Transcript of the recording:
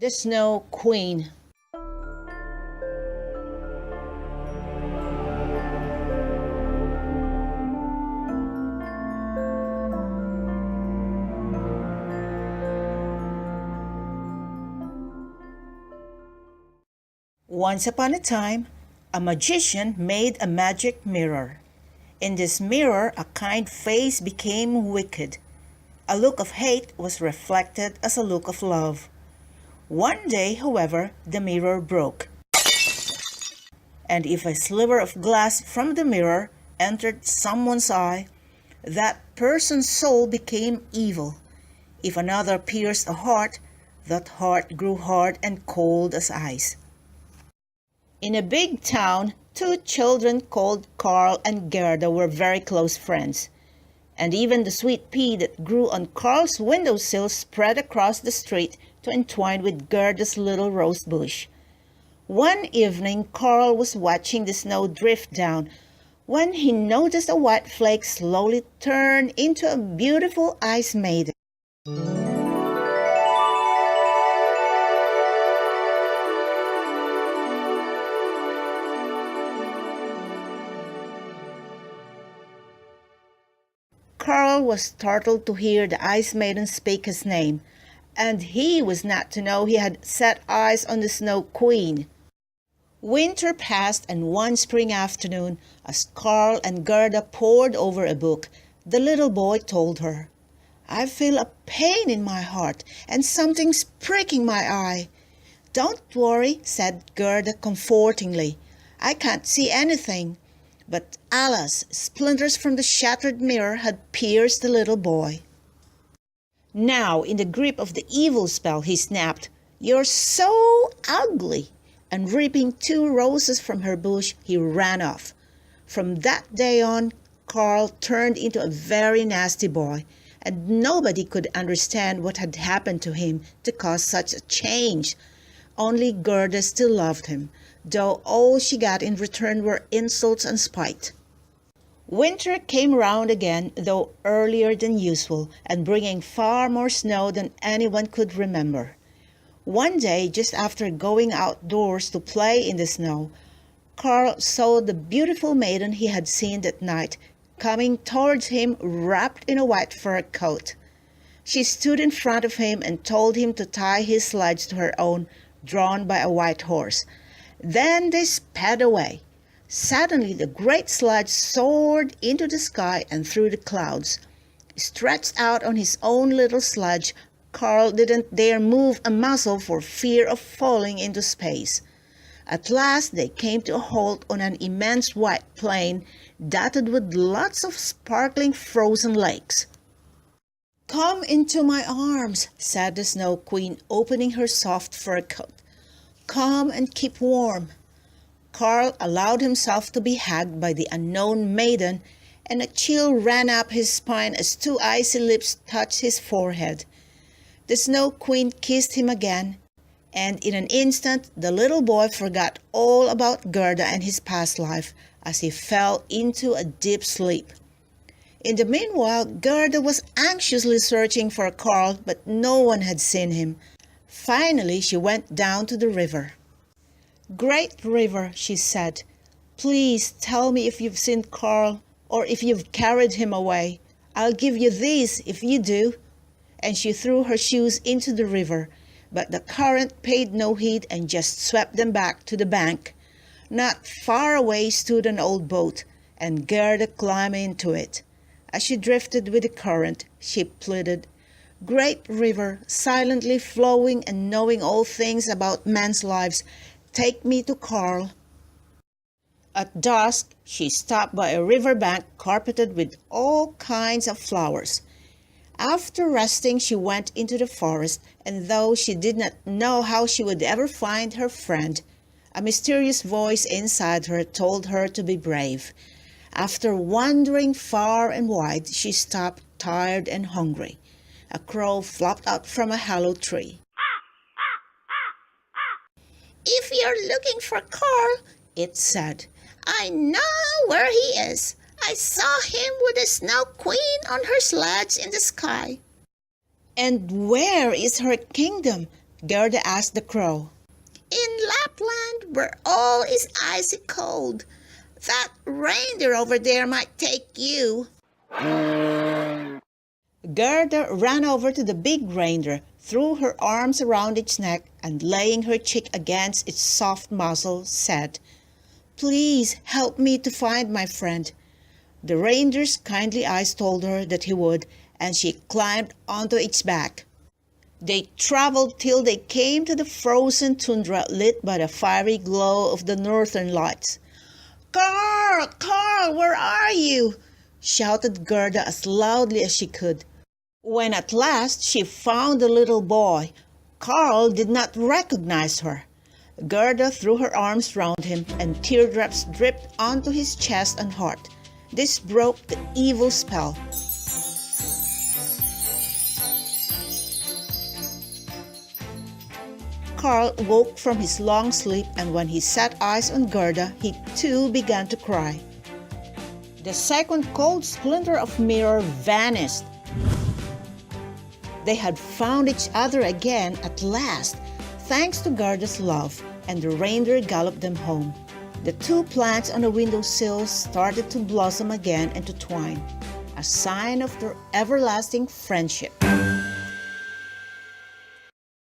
The Snow Queen. Once upon a time, a magician made a magic mirror. In this mirror, a kind face became wicked. A look of hate was reflected as a look of love. One day, however, the mirror broke. And if a sliver of glass from the mirror entered someone's eye, that person's soul became evil. If another pierced a heart, that heart grew hard and cold as ice. In a big town, two children called Karl and Gerda were very close friends. And even the sweet pea that grew on Karl's windowsill spread across the street to entwine with Gerda's little rose bush. One evening, Karl was watching the snow drift down when he noticed a white flake slowly turn into a beautiful ice maiden. Karl was startled to hear the Ice Maiden speak his name, and he was not to know he had set eyes on the Snow Queen. Winter passed, and one spring afternoon, as Karl and Gerda pored over a book, the little boy told her, "I feel a pain in my heart, and something's pricking my eye." "Don't worry," said Gerda comfortingly. "I can't see anything." But alas, splinters from the shattered mirror had pierced the little boy. Now, in the grip of the evil spell, he snapped, "You're so ugly!" And ripping two roses from her bush, he ran off. From that day on, Karl turned into a very nasty boy, and nobody could understand what had happened to him to cause such a change. Only Gerda still loved him, though all she got in return were insults and spite. Winter came round again, though earlier than usual, and bringing far more snow than anyone could remember. One day, just after going outdoors to play in the snow, Karl saw the beautiful maiden he had seen that night coming towards him wrapped in a white fur coat. She stood in front of him and told him to tie his sledge to her own, drawn by a white horse. Then they sped away. Suddenly the great sledge soared into the sky and through the clouds. Stretched out on his own little sledge, Karl didn't dare move a muscle for fear of falling into space. At last they came to a halt on an immense white plain dotted with lots of sparkling frozen lakes. "Come into my arms," said the Snow Queen, opening her soft fur coat. "Come and keep warm." Karl allowed himself to be hugged by the unknown maiden, and a chill ran up his spine as two icy lips touched his forehead. The Snow Queen kissed him again, and in an instant the little boy forgot all about Gerda and his past life as he fell into a deep sleep. In the meanwhile, Gerda was anxiously searching for Karl, but no one had seen him. Finally, she went down to the river. "Great river," she said, "please tell me if you've seen Karl, or if you've carried him away. I'll give you these if you do." And she threw her shoes into the river, but the current paid no heed and just swept them back to the bank. Not far away stood an old boat, and Gerda climbed into it. As she drifted with the current, she pleaded, "Great river, silently flowing and knowing all things about men's lives, take me to Karl." At dusk, she stopped by a river bank carpeted with all kinds of flowers. After resting, she went into the forest, and though she did not know how she would ever find her friend, a mysterious voice inside her told her to be brave. After wandering far and wide, she stopped, tired and hungry. A crow flopped out from a hollow tree. "If you're looking for Karl," it said, "I know where he is. I saw him with the Snow Queen on her sledge in the sky." "And where is her kingdom? Gerda asked the crow. In Lapland, where all is icy cold, that reindeer over there might take you. Gerda ran over to the big reindeer, threw her arms around its neck, and laying her cheek against its soft muzzle, said, Please help me to find my friend. The reindeer's kindly eyes told her that he would, and she climbed onto its back. They traveled till they came to the frozen tundra lit by the fiery glow of the northern lights. Karl! Karl, where are you? Shouted Gerda as loudly as she could. When at last she found the little boy, Karl did not recognize her. Gerda threw her arms round him, and teardrops dripped onto his chest and heart. This broke the evil spell. Karl woke from his long sleep, and when he set eyes on Gerda, he too began to cry. The second cold splinter of mirror vanished. They had found each other again at last, thanks to Gerda's love, and the reindeer galloped them home. The two plants on the windowsill started to blossom again and to twine, a sign of their everlasting friendship.